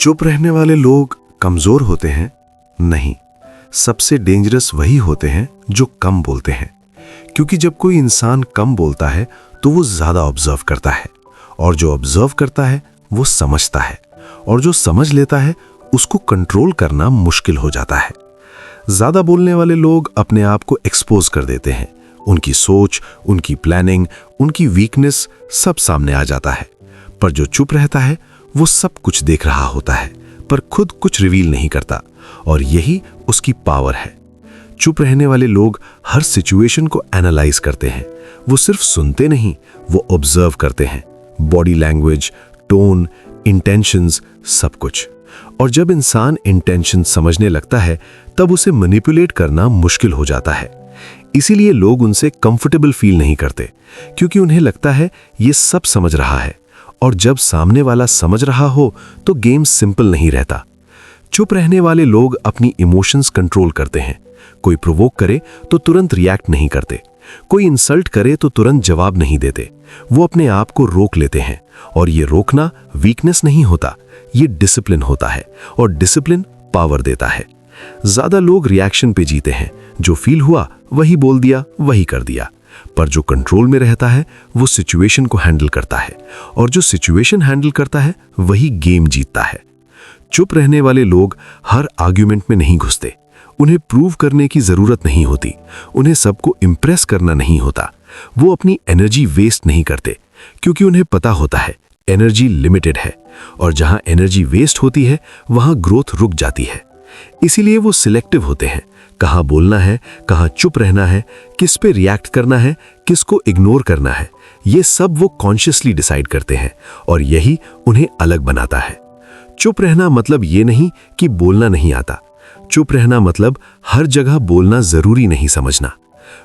चुप रहने वाले लोग कमजोर होते हैं? नहीं, सबसे डेंजरस वही होते हैं जो कम बोलते हैं। क्योंकि जब कोई इंसान कम बोलता है तो वो ज्यादा ऑब्जर्व करता है, और जो ऑब्जर्व करता है वो समझता है, और जो समझ लेता है उसको कंट्रोल करना मुश्किल हो जाता है। ज्यादा बोलने वाले लोग अपने आप को एक्सपोज कर देते हैं। उनकी सोच, उनकी प्लानिंग, उनकी वीकनेस सब सामने आ जाता है। पर जो चुप रहता है वो सब कुछ देख रहा होता है पर खुद कुछ रिवील नहीं करता, और यही उसकी पावर है। चुप रहने वाले लोग हर सिचुएशन को एनालाइज करते हैं। वो सिर्फ सुनते नहीं, वो ऑब्जर्व करते हैं, बॉडी लैंग्वेज, टोन, इंटेंशंस, सब कुछ। और जब इंसान इंटेंशन समझने लगता है तब उसे मैनिपुलेट करना मुश्किल हो जाता है। इसीलिए लोग उनसे कंफर्टेबल फील नहीं करते, क्योंकि उन्हें लगता है ये सब समझ रहा है, और जब सामने वाला समझ रहा हो तो गेम सिंपल नहीं रहता। चुप रहने वाले लोग अपनी इमोशंस कंट्रोल करते हैं। कोई प्रोवोक करे तो तुरंत रिएक्ट नहीं करते, कोई इंसल्ट करे तो तुरंत जवाब नहीं देते। वो अपने आप को रोक लेते हैं, और ये रोकना वीकनेस नहीं होता, ये डिसिप्लिन होता है, और डिसिप्लिन पावर देता है। ज्यादा लोग रिएक्शन पे जीते हैं, जो फील हुआ वही बोल दिया, वही कर दिया। पर जो कंट्रोल में रहता है वो सिचुएशन को हैंडल करता है, और जो सिचुएशन हैंडल करता है वही गेम जीतता है। चुप रहने वाले लोग हर आर्ग्यूमेंट में नहीं घुसते। उन्हें प्रूव करने की जरूरत नहीं होती, उन्हें सबको इंप्रेस करना नहीं होता। वो अपनी एनर्जी वेस्ट नहीं करते, क्योंकि उन्हें पता होता है एनर्जी लिमिटेड है, और जहां एनर्जी वेस्ट होती है वहां ग्रोथ रुक जाती है। इसीलिए वो सिलेक्टिव होते हैं, कहां बोलना है, कहां चुप रहना है, किस पे रिएक्ट करना है, किसको इग्नोर करना है। ये सब वो कॉन्शियसली डिसाइड करते हैं, और यही उन्हें अलग बनाता है। चुप रहना मतलब ये नहीं कि बोलना नहीं आता। चुप रहना मतलब हर जगह बोलना जरूरी नहीं समझना।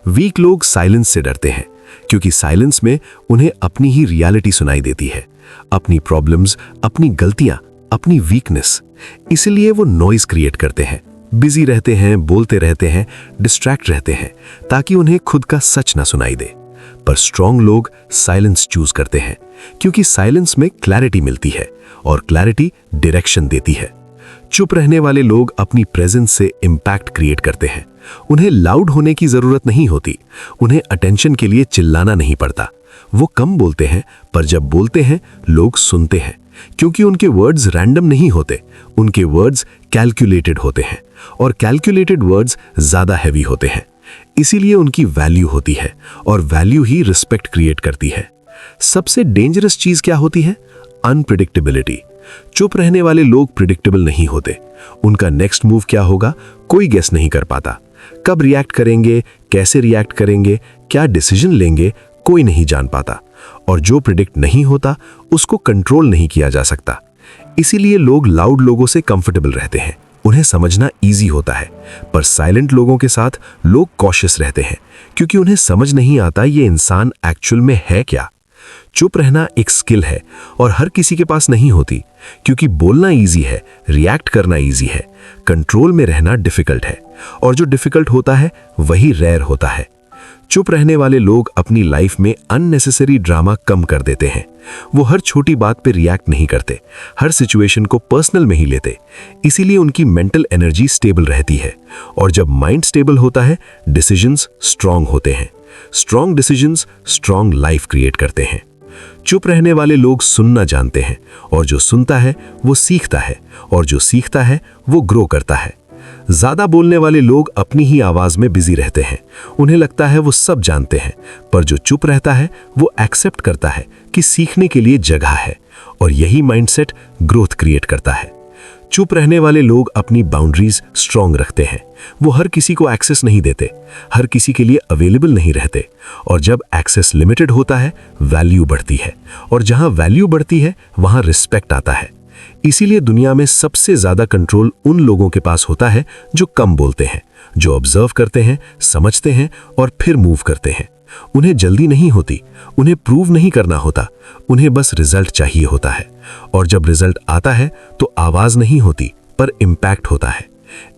वीक लोग साइलेंस से डरते हैं, क्योंकि साइलेंस में उन्हें अपनी ही रियलिटी सुनाई देती है, अपनी प्रॉब्लम्स, अपनी गलतियां, अपनी वीकनेस। इसलिए वो नॉइज क्रिएट करते हैं, बिजी रहते हैं, बोलते रहते हैं, डिस्ट्रैक्ट रहते हैं, ताकि उन्हें खुद का सच ना सुनाई दे। पर स्ट्रांग लोग साइलेंस चूज करते हैं, क्योंकि साइलेंस में क्लैरिटी मिलती है, और क्लैरिटी डायरेक्शन देती है। चुप रहने वाले लोग अपनी प्रेजेंस से इंपैक्ट क्रिएट करते हैं। उन्हें लाउड होने की जरूरत नहीं होती, उन्हें अटेंशन के लिए चिल्लाना नहीं पड़ता। वो कम बोलते हैं, पर जब बोलते हैं लोग सुनते हैं, क्योंकि उनके वर्ड्स रैंडम नहीं होते, उनके वर्ड्स कैलकुलेटेड होते हैं, और कैलकुलेटेड वर्ड्स ज्यादा हैवी होते हैं। इसीलिए उनकी वैल्यू होती है, और वैल्यू ही रिस्पेक्ट क्रिएट करती है। सबसे डेंजरस चीज क्या होती है? अनप्रिडिक्टेबिलिटी। चुप रहने वाले लोग प्रिडिक्टेबल नहीं होते। उनका नेक्स्ट मूव क्या होगा कोई गेस नहीं कर पाता। कब रिएक्ट करेंगे, कैसे रिएक्ट करेंगे, क्या डिसीजन लेंगे, कोई नहीं जान पाता। और जो प्रिडिक्ट नहीं होता उसको कंट्रोल नहीं किया जा सकता। इसीलिए लोग लाउड लोगों से कंफर्टेबल रहते हैं, उन्हें समझना इजी होता है। पर साइलेंट लोगों के साथ लोग कॉशियस रहते हैं, क्योंकि उन्हें समझ नहीं आता ये इंसान एक्चुअल में है क्या। चुप रहना एक स्किल है, और हर किसी के पास नहीं होती, क्योंकि बोलना इजी है, रिएक्ट करना इजी है, कंट्रोल में रहना डिफिकल्ट है, और जो डिफिकल्ट होता है वही रेयर होता है। चुप रहने वाले लोग अपनी लाइफ में अननेसेसरी ड्रामा कम कर देते हैं। वो हर छोटी बात पे रिएक्ट नहीं करते, हर सिचुएशन को पर्सनल में ही लेते। इसीलिए उनकी मेंटल एनर्जी स्टेबल रहती है, और जब माइंड स्टेबल होता है डिसीजंस स्ट्रांग होते हैं। Strong decisions strong life create करते हैं। चुप रहने वाले लोग सुनना जानते हैं, और जो सुनता है वो सीखता है, और जो सीखता है वो ग्रो करता है। ज्यादा बोलने वाले लोग अपनी ही आवाज में बिजी रहते हैं। उन्हें लगता है वो सब जानते हैं, पर जो चुप रहता है वो एक्सेप्ट करता है कि सीखने के लिए जगह है, और यही माइंडसेट ग्रोथ क्रिएट करता है। चुप रहने वाले लोग अपनी बाउंड्रीज स्ट्रांग रखते हैं। वो हर किसी को एक्सेस नहीं देते, हर किसी के लिए अवेलेबल नहीं रहते, और जब एक्सेस लिमिटेड होता है वैल्यू बढ़ती है, और जहां वैल्यू बढ़ती है वहां रिस्पेक्ट आता है। इसीलिए दुनिया में सबसे ज्यादा कंट्रोल उन लोगों के पास होता है जो कम बोलते हैं, जो ऑब्जर्व करते हैं, समझते हैं, और फिर मूव करते हैं। उन्हें जल्दी नहीं होती, उन्हें प्रूव नहीं करना होता, उन्हें बस रिजल्ट चाहिए होता है। और जब रिजल्ट आता है तो आवाज नहीं होती, पर इंपैक्ट होता है।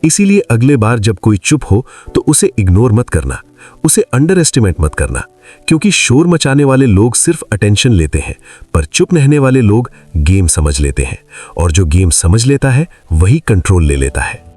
इसीलिए अगले बार जब कोई चुप हो तो उसे इग्नोर मत करना, उसे अंडर एस्टिमेट मत करना, क्योंकि शोर मचाने वाले लोग सिर्फ अटेंशन लेते हैं, पर चुप रहने वाले लोग गेम समझ लेते हैं, और जो गेम समझ लेता है वही कंट्रोल ले लेता है।